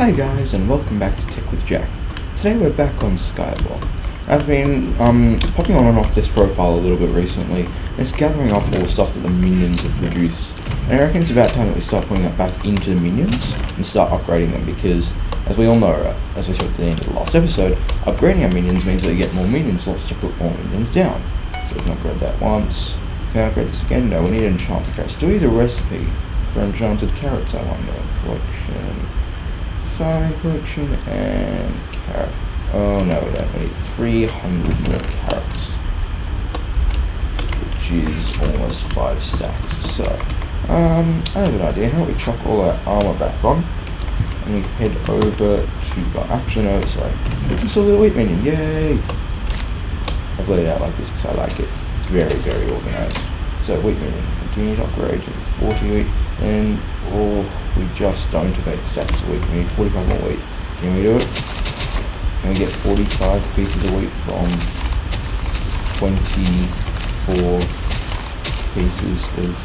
Hi guys, and welcome back to Tech with Jack. Today we're back on Skyblock. I've been popping on and off this profile a little bit recently, and it's gathering up all the stuff that the Minions have produced. And I reckon it's about time that we start putting that back into the Minions and start upgrading them, because as we all know, as we said at the end of the last episode, upgrading our Minions means that we get more Minion slots to put more Minions down. So we can upgrade that once. Can I upgrade this again? No, we need enchanted carrots. Do we need a recipe for enchanted carrots, I wonder? Collection, farming collection, and carrot. Oh no, we don't. We need 300 more carrots, which is almost 5 stacks. So, I have an idea. How about we chuck all our armor back on, and we head over to, actually no, sorry. We can still do the wheat minion, yay! I've laid it out like this because I like it. It's very, very organized. So, wheat minion, continue to upgrade to 40 wheat, and we just don't have 8 stacks of wheat. We need 45 more wheat. Can we do it? Can we get 45 pieces of wheat from 24 pieces of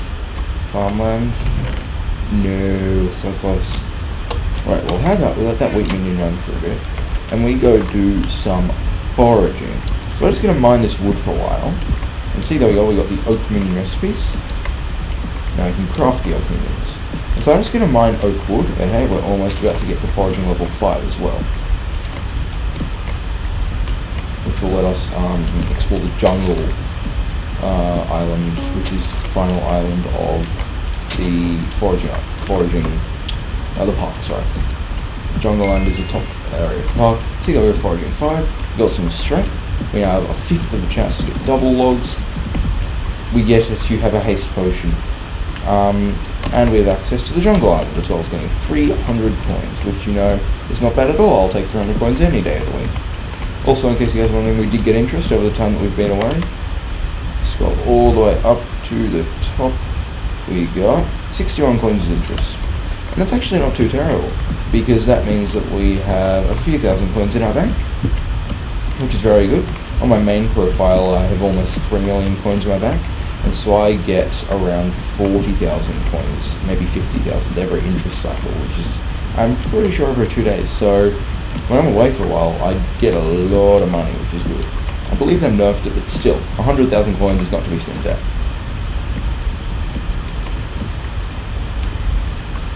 farmland? No, we're so close. Right, well how about we let that wheat minion run for a bit, and we go do some foraging. So we're just going to mine this wood for a while, and see, there we go, we got the oak minion recipes. Now I can craft the oak minions. And so I'm just going to mine oak wood, and hey, we're almost about to get to foraging level 5 as well. Which will let us explore the jungle island, which is the final island of the the park, sorry. Jungle Island is the top area of the park. See that we're foraging 5, we got some strength, we now have a fifth of a chance to get double logs, we get it, you have a haste potion, and we have access to the jungle island as well as getting 300 coins, which you know is not bad at all. I'll take 300 coins any day of the week. Also, in case you guys are wondering, we did get interest over the time that we've been away. Scroll all the way up to the top, we got 61 coins as interest. And that's actually not too terrible, because that means that we have a few thousand coins in our bank, which is very good. On my main profile, I have almost 3 million coins in my bank, and so I get around 40,000 coins, maybe 50,000 every interest cycle, which is, I'm pretty sure, over 2 days. So when I'm away for a while, I get a lot of money, which is good. I believe they nerfed it, but still, 100,000 coins is not to be sniffed at.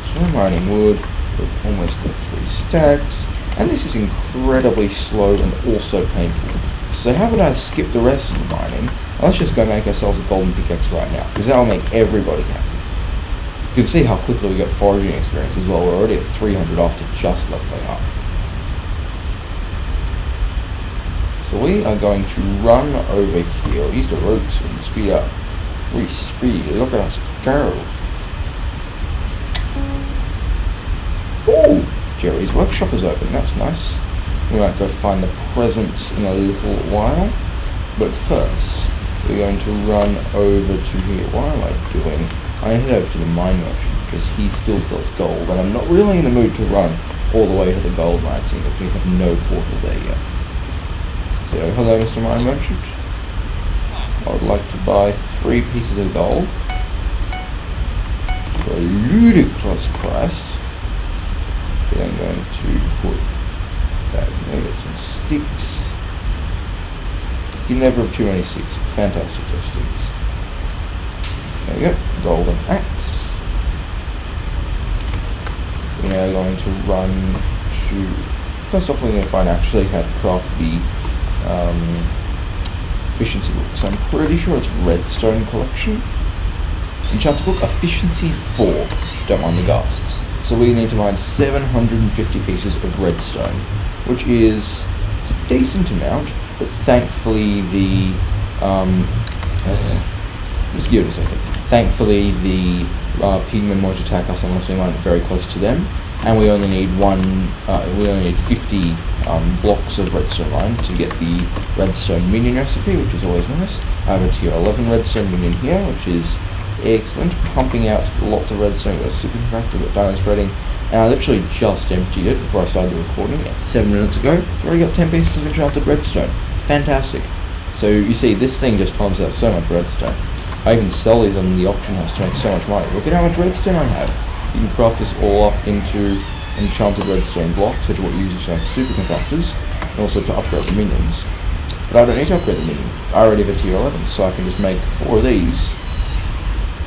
So I'm mining wood, we've almost got 3 stacks, and this is incredibly slow and also painful. So how about I skip the rest of the mining, and let's just go make ourselves a golden pickaxe right now, because that'll make everybody happy. You can see how quickly we got foraging experience as well. We're already at 300 after just leveling up. So we are going to run over here. Use the ropes and speed up. We speed. Look at us go. Oh, Jerry's workshop is open. That's nice. We might go find the presents in a little while. But first, we're going to run over to here. What am I doing? I head over to the mine merchant because he still sells gold, and I'm not really in the mood to run all the way to the gold mine, seeing if we have no portal there yet. So, hello, Mr. Mine Merchant. I would like to buy 3 pieces of gold for a ludicrous price. Then I'm going to put that in there, get some sticks. You never have too many sticks. Fantastic, those sticks. There we go, golden axe. We're now going to run to, first off we're going to find actually how to craft the efficiency book. So I'm pretty sure it's redstone collection. Enchanted book, efficiency 4, don't mind the ghasts. So we need to mine 750 pieces of redstone, which is, it's a decent amount, but thankfully the, just give it a second. Thankfully the pigmen won't attack us unless we mine it very close to them, and we only need 50 blocks of redstone line to get the redstone minion recipe, which is always nice. I have a tier 11 redstone minion here, which is excellent, pumping out lots of redstone. We've got super compactor, we've got diamond spreading, and I literally just emptied it before I started the recording, 7 minutes ago. I've already got 10 pieces of enchanted redstone. Fantastic. So you see, this thing just pumps out so much redstone. I even sell these on the auction house to make so much money. Look at how much redstone I have. You can craft this all up into enchanted redstone blocks, which are what you use to make superconductors, and also to upgrade the minions. But I don't need to upgrade the minion. I already have a tier 11, so I can just make 4 of these.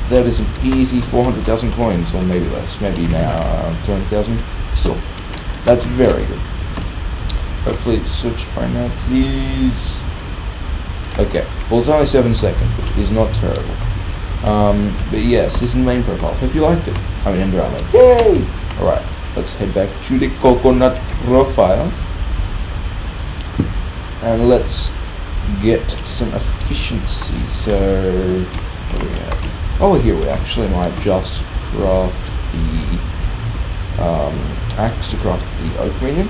That is an easy 400,000 coins, or maybe less. Maybe now 200,000. Still, that's very good. Hopefully it's switched by now, please. Okay, well it's only 7 seconds, which is not terrible. But yes, this is the main profile. Hope you liked it. I mean, Ender Armor. Yay! Alright, let's head back to the coconut profile. And let's get some efficiency. So, what do we have? Oh, here we actually might just craft the axe to craft the oak minion.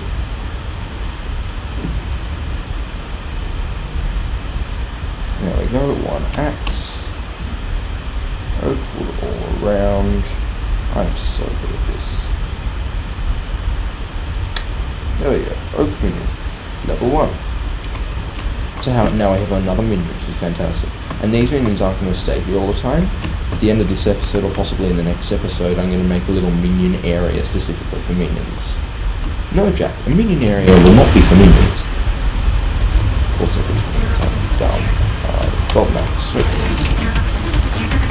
There we go, 1 axe. Oak wood all around. I'm so good at this. There we go, oak minion. Level 1. So now I have another minion, which is fantastic. And these minions aren't going to stay here all the time. At the end of this episode, or possibly in the next episode, I'm going to make a little minion area specifically for minions. No, Jack, a minion area will not be for minions. Also, I'm dumb. 12 max, sweet.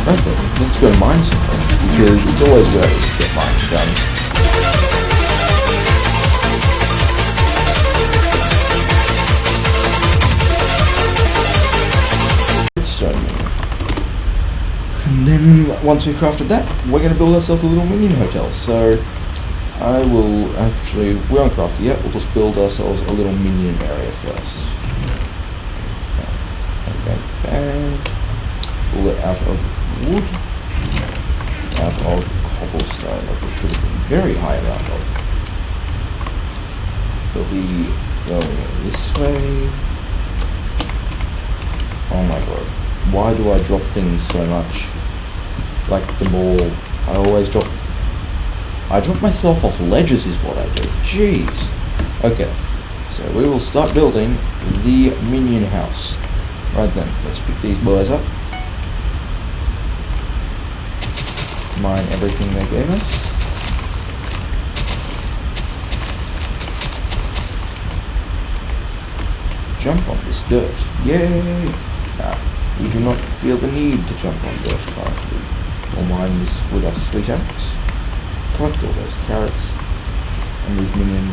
Right then, let's go mine something, because it's always great to get mine done. And then, once we've crafted that, we're going to build ourselves a little minion hotel. So, I will actually, we won't craft it yet, we'll just build ourselves a little minion area first. Okay. Pull it out of wood, out of cobblestone, of which would have been very high amount of. It'll be going this way. Oh my god. Why do I drop things so much? Like the ball. I drop myself off ledges is what I do. Jeez. Okay. So we will start building the minion house. Right then, let's pick these boys up. Mine everything they gave us. Jump on this dirt. Yay! We do not feel the need to jump on dirt currently. We'll mine this with our sweet axe. Collect all those carrots. And move minion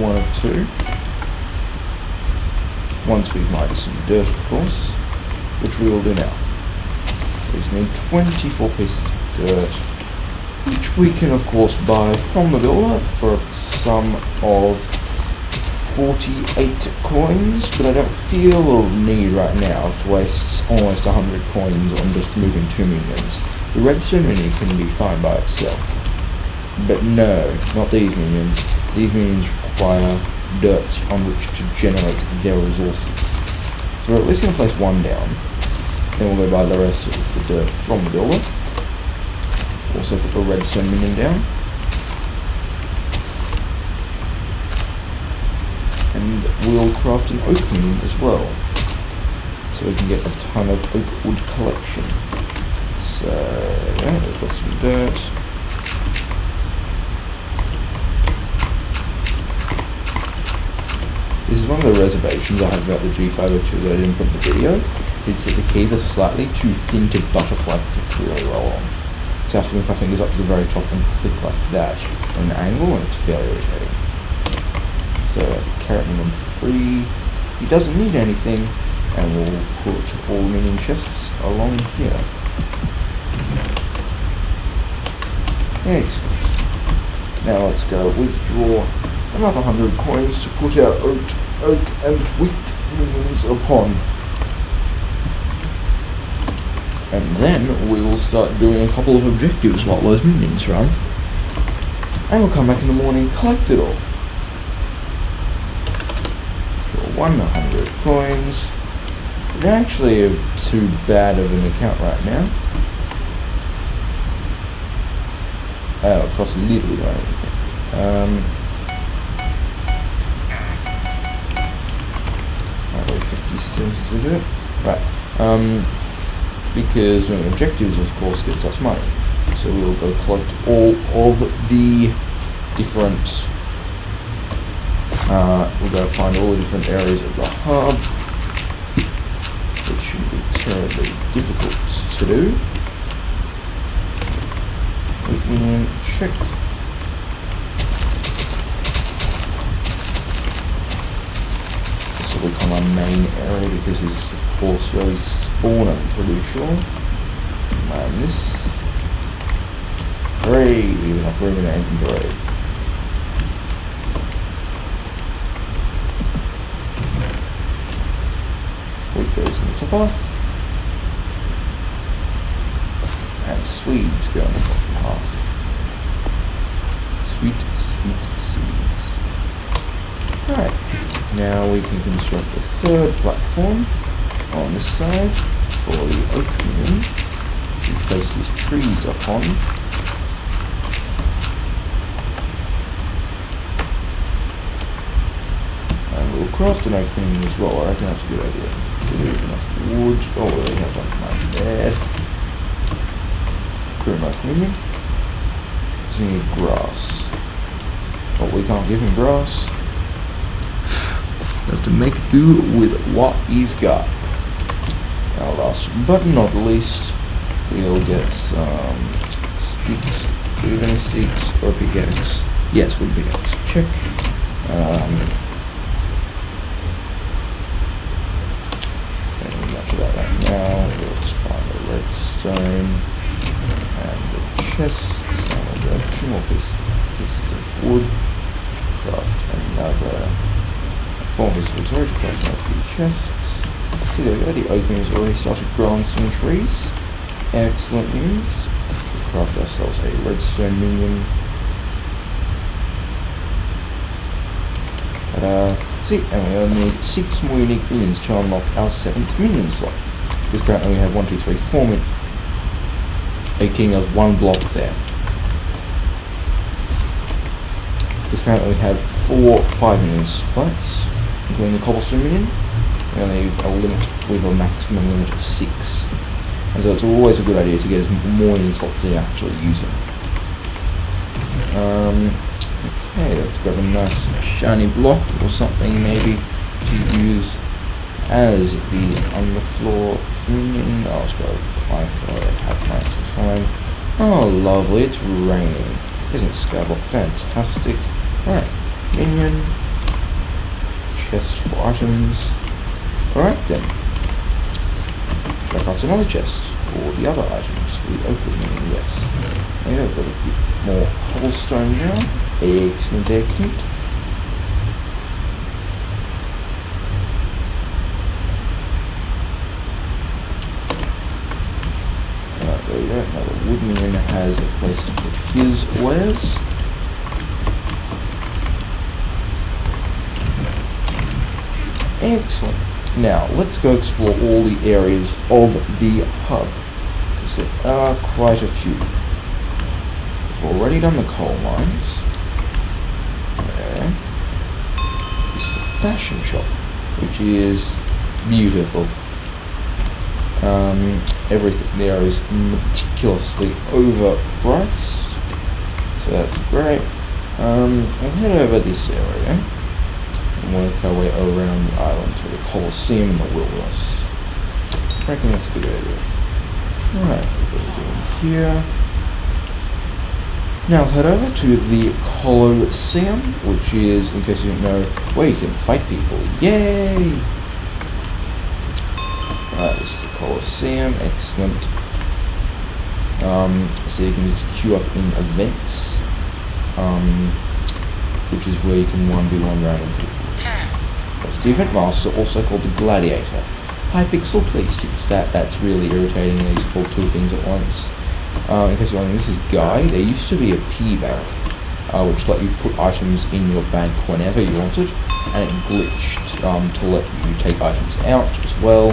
1 of 2. Once we've mined some dirt, of course, which we will do now. We just need 24 pieces of dirt, which we can of course buy from the builder for a sum of 48 coins, but I don't feel a need right now to waste almost 100 coins on just moving 2 minions. The redstone minion can be fine by itself, but no, not these minions. These minions require dirt on which to generate their resources. So we're at least going to place 1 down, then we'll go buy the rest of the dirt from the builder. Also put the redstone minion down. And we'll craft an oak minion as well, so we can get a ton of oak wood collection. So, yeah, we've got some dirt. This is one of the reservations I have about the G502 that I didn't put in the video. It's that the keys are slightly too thin to butterfly to clearly roll on. So I have to move my fingers up to the very top and click like that on an angle, and it's fairly irritating. So, carrot number 3, he doesn't need anything, and we'll put all minion chests along here. Excellent. Now let's go withdraw another 100 coins to put our oak and wheat minions upon. And then we will start doing a couple of objectives while those minions run. And we'll come back in the morning, collect it all. 100 coins. We don't actually have too bad of an account right now. Oh, it costs a little bit of anything. 50 cents to do it. Right. Because doing objectives, of course, gets us money. So we'll go collect all of the different. We'll go find all the different areas of the hub, which shouldn't be terribly difficult to do. Minion, check. This will become our main area because this is, of course, where we spawn, I'm pretty sure. Man, this. Hooray! We have enough room in our inventory. Wheat goes in the top off. And Swedes go on the bottom half. Sweet seeds. Alright, now we can construct a third platform on this side for the oak minion to place these trees upon. And we'll craft an oak minion as well. I reckon that's a good idea. Give it enough wood. Oh, we already have one right there. Put an oak minion. So you need grass. But we can't give him grass. We have to make do with what he's got. Now last but not least, we'll get some sticks. Do we have any sticks or pickaxe? Yes, with pickaxe. Check. Much of that right now. Let's find the redstone and the chests. And we'll get 2 more pieces of wood. Craft another 4 pieces of wood. Sorry to craft another few chests. Okay, there we go. The oak minion has already started growing some trees. Excellent news. We'll craft ourselves a redstone minion. See, and we only need 6 more unique minions to unlock our 7th minion slot. Because currently we have 1, 2, 3, 4 minions. 18, there's 1 block there. Because currently we have 5 minion slots, including the cobblestone minion. We only have a limit with a maximum limit of 6. And so it's always a good idea to get as more minion slots than you're actually using. Okay, let's grab a nice shiny block or something maybe to use as the underfloor minion. Oh, let's go plank. I already have planks, it's fine. Oh, lovely, it's raining. Isn't Skyblock fantastic? Alright, minion. Chest for items. Alright then. Should I craft another chest for the other items? For the oak minion, yes. There we go, got a bit more cobblestone now. Excellent, excellent. There we go, another wood minion has a place to put his wares. Excellent. Now, let's go explore all the areas of the hub, because there are quite a few. We've already done the coal mines. There is the fashion shop, which is beautiful. Everything there is meticulously overpriced, so that's great. We'll head over this area and work our way around the island to the Colosseum in the wilderness. I reckon that's a good idea. Alright, we'll go here. Now head over to the Colosseum, which is, in case you didn't know, where you can fight people. Yay! Alright, this is the Colosseum, excellent. So you can just queue up in events, which is where you can 1v1 random people. That's the event master, also called the Gladiator. Hi Pixel, please fix that. That's really irritating. These called 2 things at once. In case you're wondering, this is Guy. There used to be a piggy bank, which let you put items in your bank whenever you wanted, and it glitched to let you take items out as well.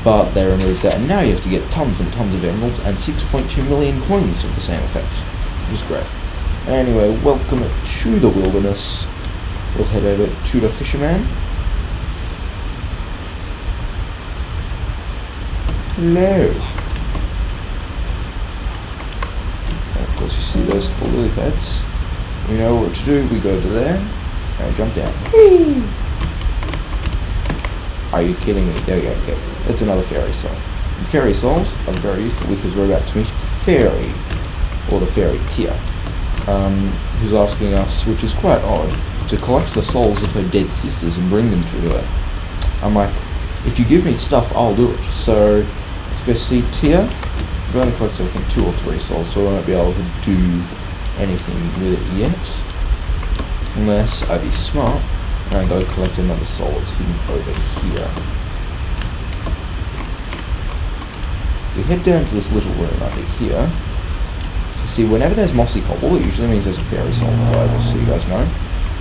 But they removed that, and now you have to get tons and tons of emeralds and 6.2 million coins of the same effect, which is great. Anyway, welcome to the wilderness. We'll head over to the fisherman. Hello. And of course you see those 4 lily pads. We know what to do. We go to there and jump down. Whee! Are you kidding me? There we go. Okay. That's another fairy soul. And fairy souls are very useful because we're about to meet Fairy, or the fairy Tia, who's asking us, which is quite odd, to collect the souls of her dead sisters and bring them to her. I'm like, if you give me stuff, I'll do it. So let's go see Tia. We've only collected, I think, 2 or 3 souls, so I won't be able to do anything with it yet. Unless I be smart and go collect another soul that's hidden over here. We head down to this little room under here. So see, whenever there's mossy cobble, it usually means there's a fairy soul available, so you guys know.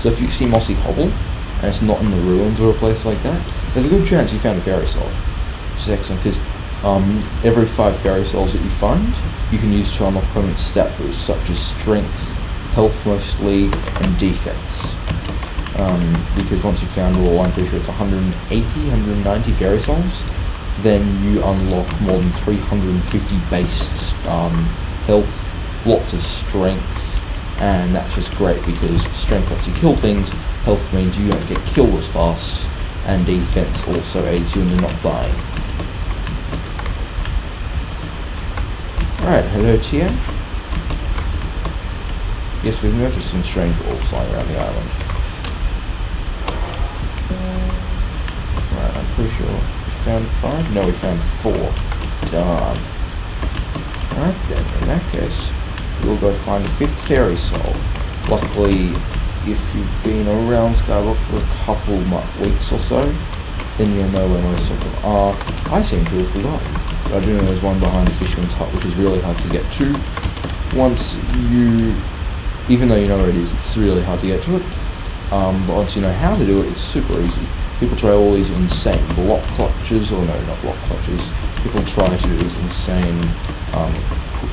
So if you see mossy cobble, and it's not in the ruins or a place like that, there's a good chance you found a fairy soul. Which is excellent, because every 5 fairy souls that you find, you can use to unlock permanent stat boosts, such as strength, health mostly, and defense. Because once you've found all, I'm pretty sure it's 190 fairy souls, then you unlock more than 350 base health, lots of strength, and that's just great because strength lets you kill things, health means you don't get killed as fast, and defense also aids you into not dying. Alright, hello Tia. Yes, we've noticed some strange wolves flying around the island. Right, I'm pretty sure we found 5? No, we found 4. Darn. Right then, in that case, we'll go find a 5th fairy soul. Luckily, if you've been around Skyblock for a couple weeks or so, then you'll know where most of them are. I seem to have forgotten. But I do know there's one behind the fisherman's hut, which is really hard to get to. Even though you know where it is, it's really hard to get to it. But once you know how to do it, it's super easy. People try all these insane block clutches, or no, not block clutches. People try to do these insane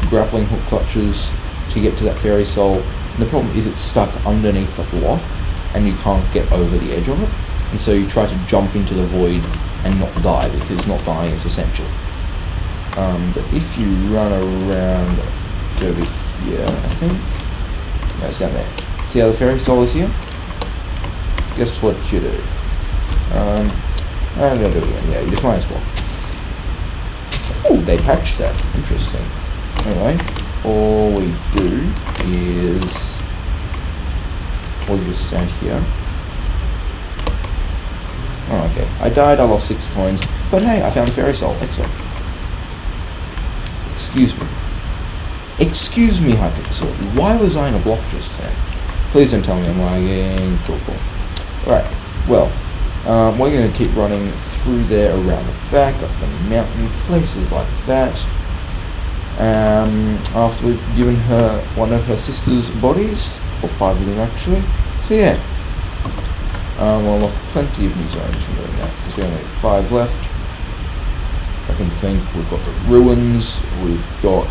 grappling hook clutches to get to that fairy soul. And the problem is it's stuck underneath the block, and you can't get over the edge of it. And so you try to jump into the void and not die, because not dying is essential. But if you run around over here, I think. No, it's down there. See how the fairy soul is here? Guess what you do? I don't do it again. Yeah, you just minus block. Oh, they patched that. Interesting. Anyway, all we do is we'll just stand here. Oh, okay. I died. I lost 6 coins, but hey, I found a fairy soul. Excellent. Excuse me. Excuse me, Hypixel. Why was I in a block just then? Please don't tell me I'm lagging. Cool. Right. Well, we're going to keep running through there, around the back, up the mountain, places like that. After we've given her one of her sister's bodies, or 5 of them actually. So yeah. We'll unlock plenty of new zones from doing that, because we only have 5 left. I can think we've got the ruins, we've got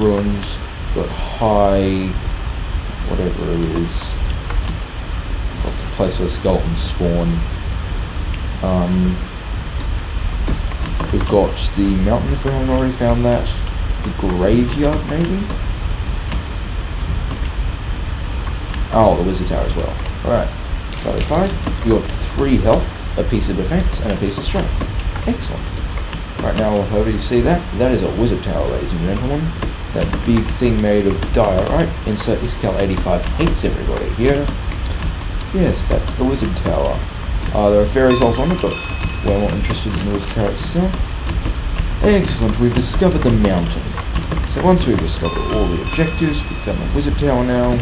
ruins, we've got high, whatever it is, we've got the place where skeletons spawn, we've got the mountain if we haven't already found that, the graveyard maybe? Oh, the wizard tower as well. Alright, 5, we got 3 health, a piece of defense, and a piece of strength. Excellent. Right now, however you see that, that is a wizard tower, ladies and gentlemen. That big thing made of diorite. Insert Iscal 85 hates everybody here. Yes, that's the wizard tower. There are fairy souls on it, but we're more interested in the wizard tower itself. Excellent, we've discovered the mountain. So once we've discovered all the objectives, we've found the wizard tower now.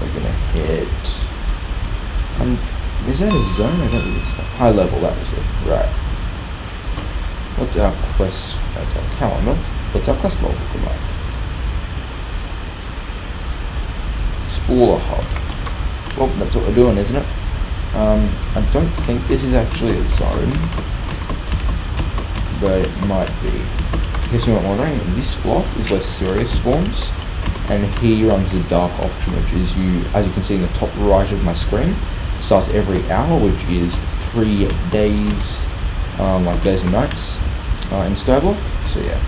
We're gonna head... is that a zone? I don't think it's high level, that was it. Right. What's our quest? That's our calendar. What's our quest log looking like? Spoiler hub. Well, that's what we're doing, isn't it? I don't think this is actually a zone, but it might be. In case you're not wondering, this block is where Sirius spawns, and he runs the dark option, which is as you can see in the top right of my screen. Starts every hour, which is 3 days, like days and nights in Skyblock. So yeah,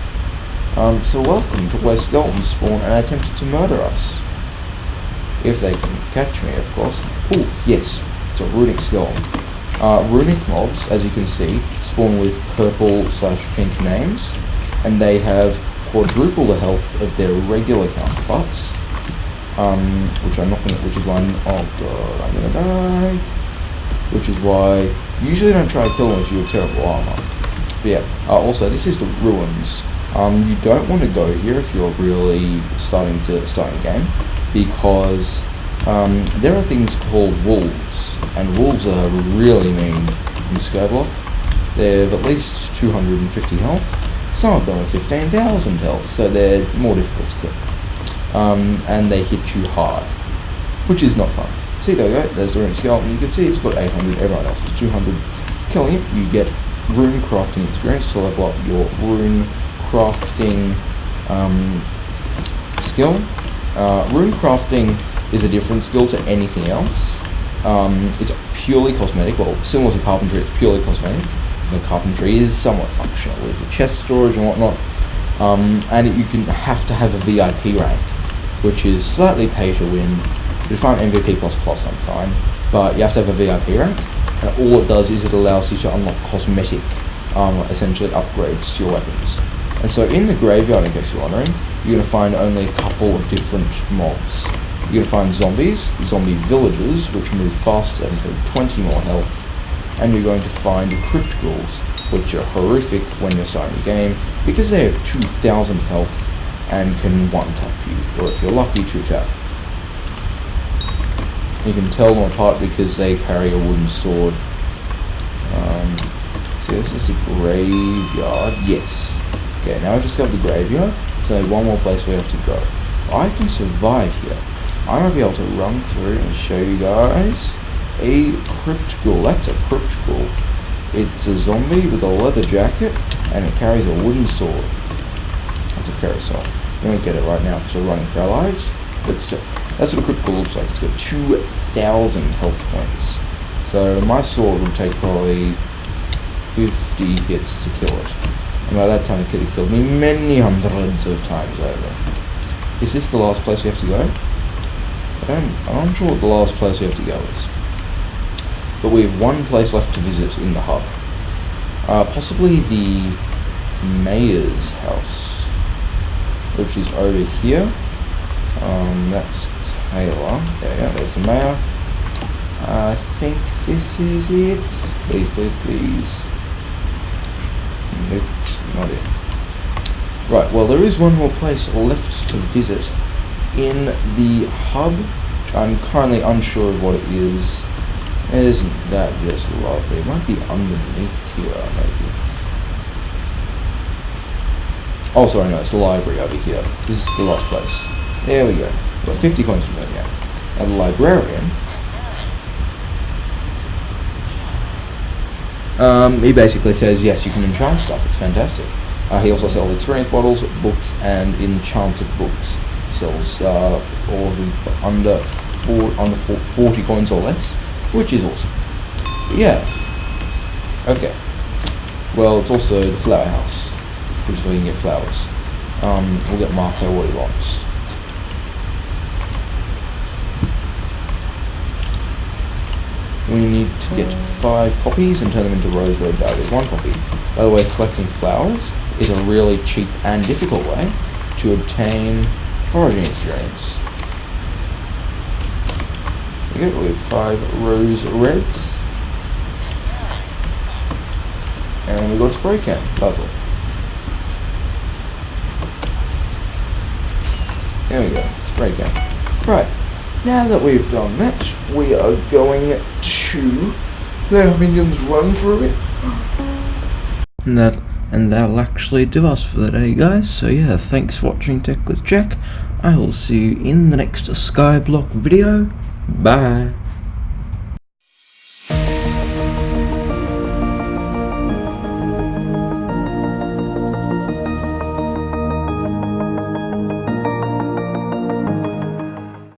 So welcome to where skeletons spawn and attempt to murder us. If they can catch me, of course. Oh, yes, it's a runic skeleton. Runic mobs, as you can see, spawn with purple/pink names, and they have quadruple the health of their regular counterparts. Which I'm not gonna, which is why oh god, I'm gonna die. Which is why usually don't try to kill them if you have terrible armor. But yeah, also this is the ruins. You don't want to go here if you're really starting a game, because there are things called wolves, and wolves are really mean in Skyblock. They have at least 250 health. Some of them have 15,000 health, so they're more difficult to kill. And they hit you hard, which is not fun. See, there we go, there's the rune skeleton. You can see it's got 800, everyone else is 200. Killing it, you get rune crafting experience to level up your rune crafting skill. Rune crafting is a different skill to anything else. It's purely cosmetic, well, similar to carpentry, it's purely cosmetic. The carpentry is somewhat functional with the chest storage and whatnot. And you can have to have a VIP rank, which is slightly pay to win. If I'm MVP++, I'm fine, but you have to have a VIP rank, and all it does is it allows you to unlock cosmetic, essentially upgrades to your weapons. And so in the graveyard, in case you're wondering, you're going to find only a couple of different mobs. You're going to find zombies, zombie villagers, which move faster and have 20 more health, and you're going to find crypt ghouls, which are horrific when you're starting the game, because they have 2,000 health and can one-tap you, or if you're lucky, two-tap. You can tell them apart because they carry a wooden sword. So this is the graveyard, yes. Okay, now I've discovered the graveyard, so there's one more place we have to go. I can survive here. I might be able to run through and show you guys a crypt ghoul. That's a crypt ghoul. It's a zombie with a leather jacket, and it carries a wooden sword. That's a fairy soul. We won't get it right now because we're running for our lives, but still. That's what a crypt ghoul looks like. It's got 2,000 health points. So my sword would take probably 50 hits to kill it. And by that time it could have killed me many hundreds of times over. Is this the last place we have to go? I'm not sure what the last place we have to go is. But we have one place left to visit in the hub. Possibly the mayor's house, which is over here. That's Taylor. There we go, there's the mayor. I think this is it. Please, please, please. Nope, not it. Right, well there is one more place left to visit in the hub. I'm currently unsure of what it is. Isn't that just lovely? It might be underneath here, maybe. Oh, sorry, no, it's the library over here. This is the last place. There we go. We've got 50 coins from there now. Now the librarian, he basically says, yes, you can enchant stuff. It's fantastic. He also sells experience bottles, books, and enchanted books. He sells all of them for under 40 coins or less, which is awesome. Yeah. Okay. Well, it's also the flower house, which is where you can get flowers. We'll get Marco what he wants. We need to get 5 poppies and turn them into rose red daggers. 1 poppy. By the way, collecting flowers is a really cheap and difficult way to obtain foraging experience. Okay, we have 5 rose reds. And we got a spray can. Lovely. There we go. Spray can. Right. Now that we've done that, we are going to let our minions run for a bit. And that'll actually do us for the day, guys. So yeah, thanks for watching Tech with Jack. I will see you in the next Skyblock video. Bye.